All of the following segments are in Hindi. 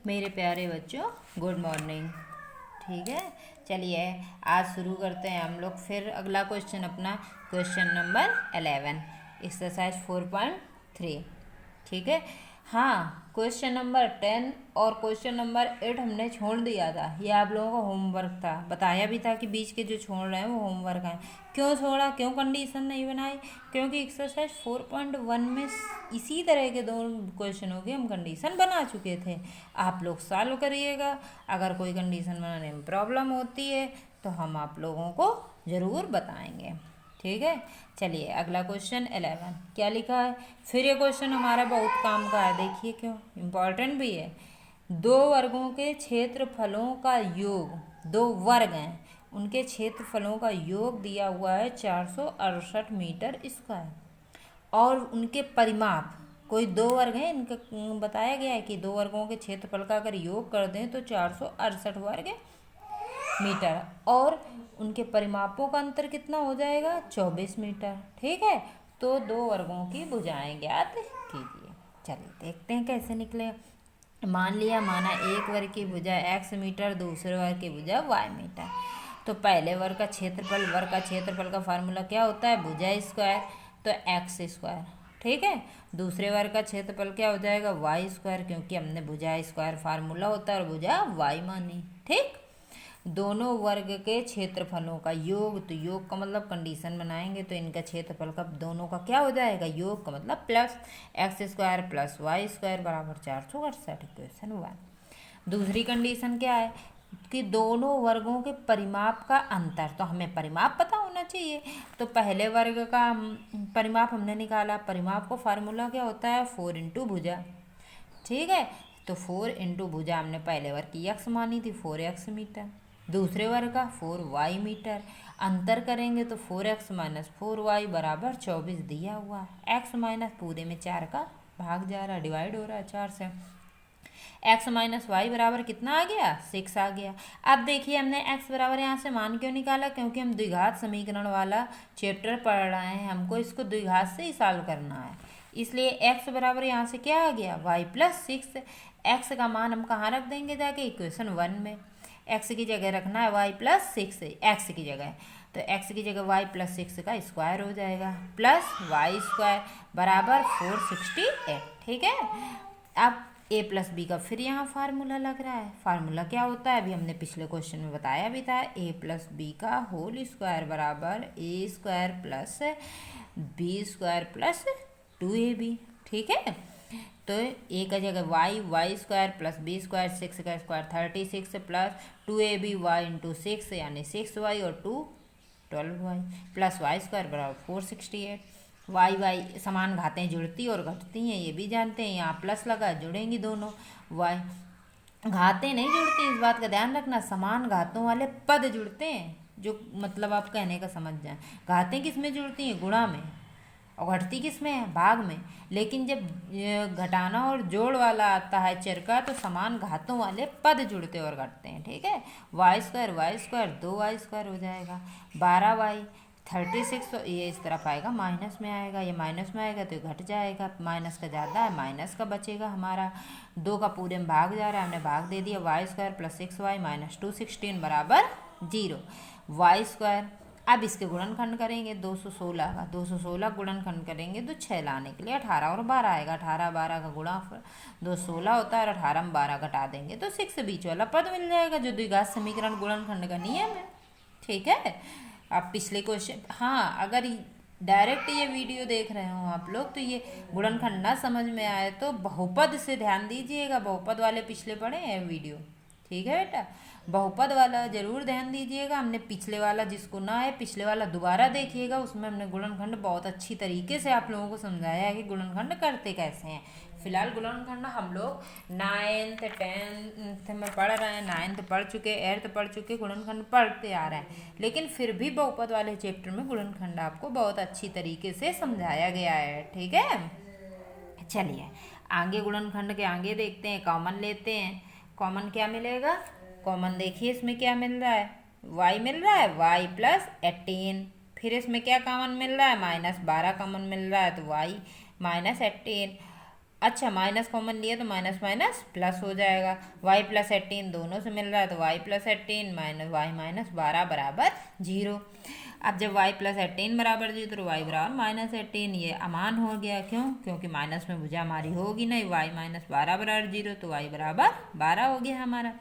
मेरे प्यारे बच्चों, गुड मॉर्निंग। ठीक है, चलिए आज शुरू करते हैं हम लोग फिर अगला क्वेश्चन अपना। Question number 11, exercise 4.3। ठीक है, हाँ, क्वेश्चन नंबर 10 और क्वेश्चन नंबर 8 हमने छोड़ दिया था। ये आप लोगों का होमवर्क था, बताया भी था कि बीच के जो छोड़ रहे हैं वो होमवर्क है। क्यों छोड़ा, क्यों कंडीशन नहीं बनाई? क्योंकि एक्सरसाइज 4.1 में इसी तरह के दो क्वेश्चनों की हम कंडीशन बना चुके थे। आप लोग सॉल्व करिएगा। अगर कोई कंडीशन बनाने में प्रॉब्लम होती है तो हम आप लोगों को ज़रूर बताएंगे। ठीक है, चलिए अगला क्वेश्चन 11 क्या लिखा है। फिर ये क्वेश्चन हमारा बहुत काम का है, देखिए क्यों इम्पोर्टेंट भी है। दो वर्गों के क्षेत्रफलों का योग, दो वर्ग हैं, उनके क्षेत्रफलों का योग दिया हुआ है 468 मीटर स्क्वायर और उनके परिमाप, कोई दो वर्ग हैं, इनका बताया गया है कि दो वर्गों के क्षेत्रफल का अगर योग कर दें तो 468 वर्ग मीटर और उनके परिमापों का अंतर कितना हो जाएगा, 24 मीटर। ठीक है, तो दो वर्गों की भुजाएं ज्ञात कीजिए। चलिए देखते हैं कैसे निकले। मान लिया, माना एक वर्ग की भुजा x मीटर, दूसरे वर्ग की भुजा y मीटर। तो पहले वर्ग का क्षेत्रफल का फार्मूला क्या होता है, भुजा स्क्वायर, तो एक्स स्क्वायर। ठीक है, दूसरे वर्ग का क्षेत्रफल क्या हो जाएगा, वाई स्क्वायर, क्योंकि हमने भुजा स्क्वायर फार्मूला होता है और भुजा वाई मानी। ठीक, दोनों वर्ग के क्षेत्रफलों का योग, तो योग का मतलब कंडीशन बनाएंगे तो इनका क्षेत्रफल का दोनों का क्या हो जाएगा, योग का मतलब plus x square plus y square बराबर 468। इक्वेशन 1। दूसरी कंडीशन क्या है कि दोनों वर्गों के परिमाप का अंतर, तो हमें परिमाप पता होना चाहिए। तो पहले वर्ग का परिमाप हमने निकाला, परिमाप को फार्मूला क्या होता है, 4 इंटू भुजा। ठीक है, तो 4 इंटू भुजा हमने पहले वर्ग की x मानी थी, 4x मीटर, दूसरे वर्ग का 4y मीटर। अंतर करेंगे तो 4x माइनस 4y बराबर 24 दिया हुआ है। x माइनस पूरे में 4 का भाग जा रहा है, डिवाइड हो रहा है 4 से। x माइनस वाई बराबर कितना आ गया, 6 आ गया। अब देखिए हमने x बराबर यहाँ से मान क्यों निकाला, क्योंकि हम द्विघात समीकरण वाला चैप्टर पढ़ रहे हैं, हमको इसको द्विघात से ही सॉल्व करना है। इसलिए x बराबर यहाँ से क्या आ गया, y प्लस 6। x का मान हम कहाँ रख देंगे जाके, इक्वेशन 1 में। x की जगह रखना है y प्लस 6 x की जगह, तो x की जगह y प्लस 6 का स्क्वायर हो जाएगा, प्लस वाई स्क्वायर बराबर 468। ठीक है, अब a प्लस बी का फिर यहाँ फार्मूला लग रहा है। फार्मूला क्या होता है, अभी हमने पिछले क्वेश्चन में बताया भी था, a प्लस बी का होल स्क्वायर बराबर a square plus b square plus 2ab। ठीक है, तो a का जगह y square plus b square, 6 का square 36 plus 2ab y into 6 यानी 6y और 2 12y प्लस वाई स्क्वायर बराबर 468। वाई समान घातें जुड़ती और घटती हैं, ये भी जानते हैं। यहाँ प्लस लगा, जुड़ेंगी दोनों। वाई घातें नहीं जुड़ती, इस बात का ध्यान रखना, समान घातों वाले पद जुड़ते हैं, जो मतलब आप कहने का समझ जाएं। घातें किस में जुड़ती हैं, गुणा में, और घटती किस में है, भाग में। लेकिन जब घटाना और जोड़ वाला आता है चर का, तो समान घातों वाले पद जुड़ते और घटते हैं। ठीक है, वाई स्क्वायर 2y स्क्वायर हो जाएगा, 12y 36। तो ये इस तरफ आएगा, माइनस में आएगा, ये माइनस में आएगा तो घट जाएगा, माइनस का ज़्यादा है, माइनस का बचेगा हमारा। 2 का पूरे में भाग जा रहा है, हमने भाग दे दिया, Y square plus 6y minus 216 बराबर 0। वाई स्क्वायर, अब इसके गुणनखंड करेंगे 216 का, 216 गुणनखंड करेंगे तो 6 लाने के लिए 18 और 12 आएगा, 18 12 का गुणा 216 होता है और 18 में 12 घटा देंगे तो 6 बीच वाला पद मिल जाएगा, जो द्विघात समीकरण गुणनखंड का नियम है। ठीक है, अब पिछले क्वेश्चन, हाँ, अगर डायरेक्ट ये वीडियो देख रहे हो आप लोग तो ये गुणनखंड ना समझ में आए तो बहुपद से ध्यान दीजिएगा, बहुपद वाले पिछले पढ़े हैं वीडियो। ठीक है बेटा, बहुपद वाला जरूर ध्यान दीजिएगा। हमने पिछले वाला, जिसको ना है पिछले वाला दोबारा देखिएगा, उसमें हमने गुणनखंड बहुत अच्छी तरीके से आप लोगों को समझाया है कि गुणनखंड करते कैसे हैं। फिलहाल गुणनखंड हम लोग 9th 10th में पढ़ रहे हैं, 9th पढ़ चुके, 8th पढ़ चुके, गुणनखंड पढ़ते आ रहे हैं। लेकिन फिर भी बहुपद वाले चैप्टर में गुणनखंड आपको बहुत अच्छी तरीके से समझाया गया है। ठीक है, चलिए आगे गुणनखंड के आगे देखते हैं, कॉमन लेते हैं। कॉमन क्या मिलेगा, कॉमन देखिए इसमें क्या मिल रहा है, y मिल रहा है, y प्लस 18। फिर इसमें क्या कॉमन मिल रहा है, -12 कॉमन मिल रहा है, तो y माइनस 18 अच्छा माइनस कॉमन लिया तो माइनस माइनस प्लस हो जाएगा, y प्लस 18 दोनों से मिल रहा है तो y plus 18 minus y minus 12 बराबर 0। अब जब y प्लस 18 बराबर 0 तो y बराबर माइनस 18, ये अमान हो गया। क्यों? क्योंकि माइनस में भुजा हमारी होगी नहीं, y माइनस 12 बराबर 0 तो y बराबर 12 हो गया हमारा।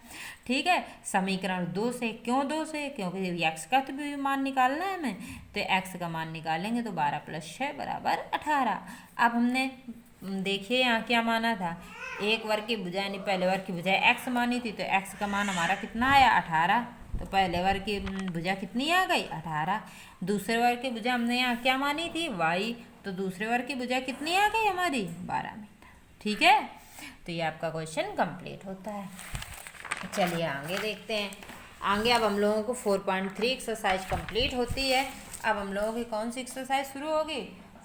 ठीक है, समीकरण 2 से। क्यों 2 से? क्योंकि x का तो भी मान निकालना है हमें, तो x का मान निकालेंगे तो 12 प्लस 6 बराबर 18। अब हमने देखिए यहाँ क्या माना था, एक वर्ग की भुजा यानी पहले वर्ग की भुजा x मानी थी, तो x का मान हमारा कितना आया 18, तो पहले वर्ग की भुजा कितनी आ गई 18। दूसरे वर्ग की भुजा हमने यहाँ क्या मानी थी y, तो दूसरे वर्ग की भुजा कितनी आ गई हमारी 12 मीटर। ठीक है, तो ये आपका क्वेश्चन कंप्लीट होता है। चलिए आगे देखते हैं। आगे अब हम लोगों को 4.3 एक्सरसाइज कंप्लीट होती है। अब हम लोगों की कौन सी एक्सरसाइज शुरू होगी?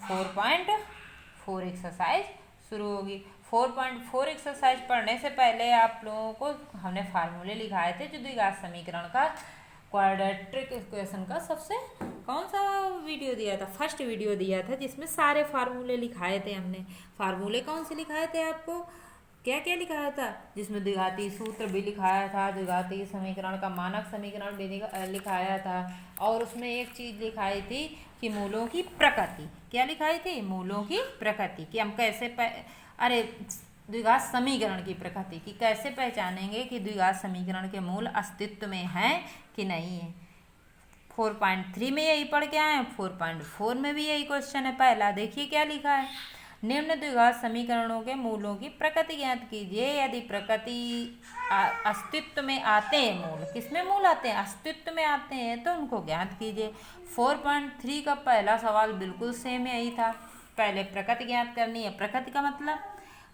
4.4 एक्सरसाइज शुरू होगी। 4.4 एक्सरसाइज पढ़ने से पहले आप लोगों को हमने फार्मूले लिखाए थे, जो द्विघात समीकरण का क्वाड्रेटिक इक्वेशन का सबसे कौन सा वीडियो दिया था? फर्स्ट वीडियो दिया था, जिसमें सारे फार्मूले लिखाए थे हमने। फार्मूले कौन से लिखाए थे आपको? क्या क्या लिखाया था? जिसमें द्विघाती सूत्र भी लिखाया था, द्विघाती समीकरण का मानक समीकरण भी लिखाया था, और उसमें एक चीज लिखाई थी कि मूलों की प्रकृति। क्या लिखाई थी? मूलों की प्रकृति, कि हम कैसे अरे द्विघात समीकरण की प्रकृति, कि कैसे पहचानेंगे कि द्विघात समीकरण के मूल अस्तित्व में हैं कि नहीं है। 4.3 में यही पढ़ के आए हैं, 4.4 में भी यही क्वेश्चन है। पहला देखिए क्या लिखा है, निम्न द्विघात समीकरणों के मूलों की प्रकृति ज्ञात कीजिए। यदि प्रकृति अस्तित्व में आते हैं, मूल किसमें मूल आते हैं? अस्तित्व में आते हैं, तो उनको ज्ञात कीजिए। 4.3 का पहला सवाल बिल्कुल सेम यही था, पहले प्रकृति ज्ञात करनी है। प्रकृति का मतलब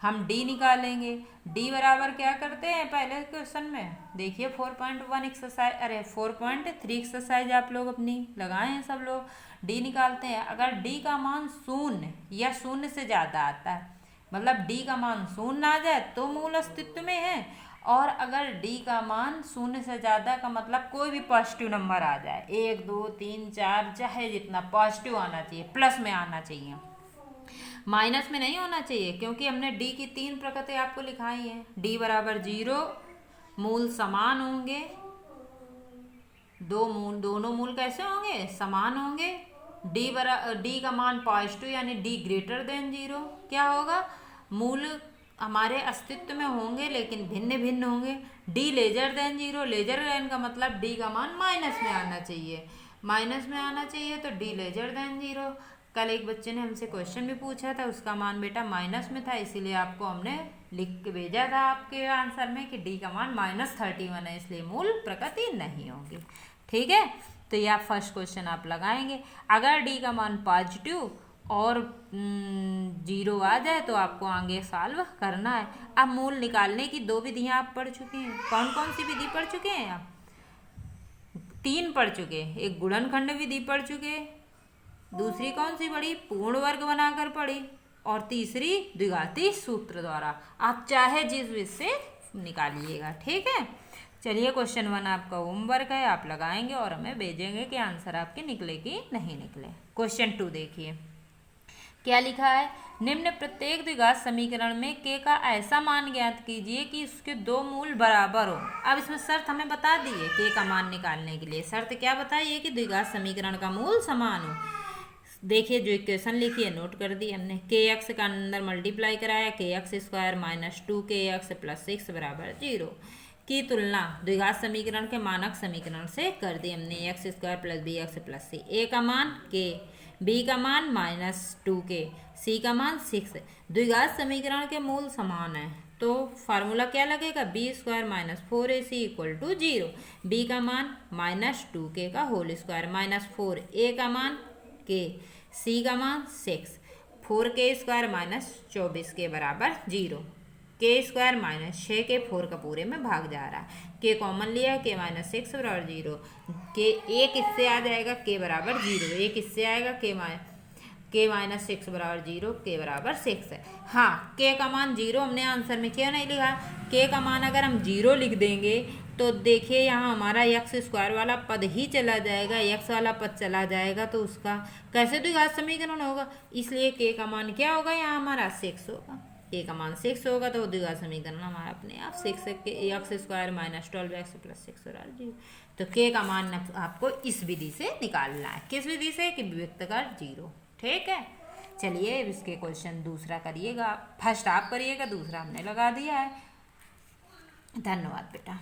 हम d निकालेंगे। d बराबर क्या करते हैं पहले क्वेश्चन में? देखिए 4.1 एक्सरसाइज, अरे 4.3 एक्सरसाइज आप लोग अपनी लगाए हैं सब लोग। d निकालते हैं। अगर d का मान शून्य या शून्य से ज़्यादा आता है, मतलब d का मान शून्य आ जाए तो मूल अस्तित्व में है, और अगर d का मान शून्य से ज़्यादा का मतलब कोई भी पॉजिटिव नंबर आ जाए, 1 2 3 4, चाहे जितना पॉजिटिव आना चाहिए, प्लस में आना चाहिए, माइनस में नहीं होना चाहिए। क्योंकि हमने d की 3 प्रकृति आपको लिखाई है। d बराबर 0, मूल समान होंगे, दोनों मूल कैसे होंगे? समान होंगे। d का मान पॉजिटिव यानी d ग्रेटर देन 0। क्या होगा? मूल हमारे अस्तित्व में होंगे लेकिन भिन्न भिन्न होंगे। d lesser than 0, lesser than का मतलब d का मान माइनस में आना चाहिए, माइनस में आना चाहिए, तो d लेजर देन 0। कल एक बच्चे ने हमसे क्वेश्चन भी पूछा था, उसका मान बेटा माइनस में था, इसीलिए आपको हमने लिख के भेजा था आपके आंसर में कि d का मान -31 है, इसलिए मूल प्रकृति नहीं होगी। ठीक है, तो ये आप फर्स्ट क्वेश्चन आप लगाएंगे। अगर d का मान पॉजिटिव और 0 आ जाए तो आपको आगे सॉल्व करना है। अब मूल निकालने की 2 विधियां आप पढ़ चुके हैं। कौन कौन सी विधि पढ़ चुके हैं आप? 3 पढ़ चुके हैं। एक गुणनखंड विधि पढ़ चुके, दूसरी कौन सी पढ़ी? पूर्ण वर्ग बनाकर पढ़ी, और तीसरी द्विघाती सूत्र द्वारा। आप चाहे जिस विधि से निकालिएगा। ठीक है, चलिए क्वेश्चन 1 आपका होमवर्क है, आप लगाएंगे और हमें भेजेंगे कि आंसर आपके निकले कि नहीं निकले। क्वेश्चन 2 देखिए क्या लिखा है, निम्न प्रत्येक द्विघात समीकरण में k का ऐसा मान ज्ञात कीजिए कि उसके 2 मूल बराबर हो। अब इसमें शर्त हमें बता दी है k का मान निकालने के लिए। शर्त क्या बताइए? कि द्विघात समीकरण का मूल समान हो। देखिए जो इक्वेशन लिखी है नोट कर दी हमने। kx का अंदर मल्टीप्लाई कराया, kx square minus 2kx plus 6 बराबर 0 की तुलना द्विघात समीकरण के मानक समीकरण से कर दी हमने। X square plus b x plus c, a का मान k, b का मान -2k, c का मान 6। द्विघात समीकरण के मूल समान है तो फार्मूला क्या लगेगा? B square minus 4ac equal to 0। b का मान -2k का होल स्क्वायर माइनस 4, a का मान k, c का मान 6, 4k स्क्वायर माइनस 24 के बराबर 0। k स्क्वायर माइनस 6 के 4 का पूरे में भाग जा रहा है। k कॉमन लिया है, k माइनस 6 बराबर 0। k एक इससे आ जाएगा, k बराबर 0। एक इससे आएगा, k माइनस 6 बराबर 0, k बराबर 6 है। हाँ, k का मान 0 हमने आंसर में क्यों नहीं लिखा? k का मान अगर हम 0 लिख देंगे तो देखिए यहाँ हमारा एक्स स्क्वायर वाला पद ही चला जाएगा, एक्स वाला पद चला जाएगा, तो उसका कैसे द्विघात समीकरण होगा? इसलिए k का मान क्या होगा? यहाँ हमारा 6 होगा। ए का मान 6 होगा तो द्विघात समीकरण हमारा अपने आप 6 x square minus 12x plus 6 और जीरो। तो के का मान आपको इस विधि से निकालना है। किस विधि से? कि विभक्त कर 0। ठीक है, चलिए इसके क्वेश्चन दूसरा करिएगा। फर्स्ट आप करिएगा, दूसरा हमने लगा दिया है। धन्यवाद बेटा।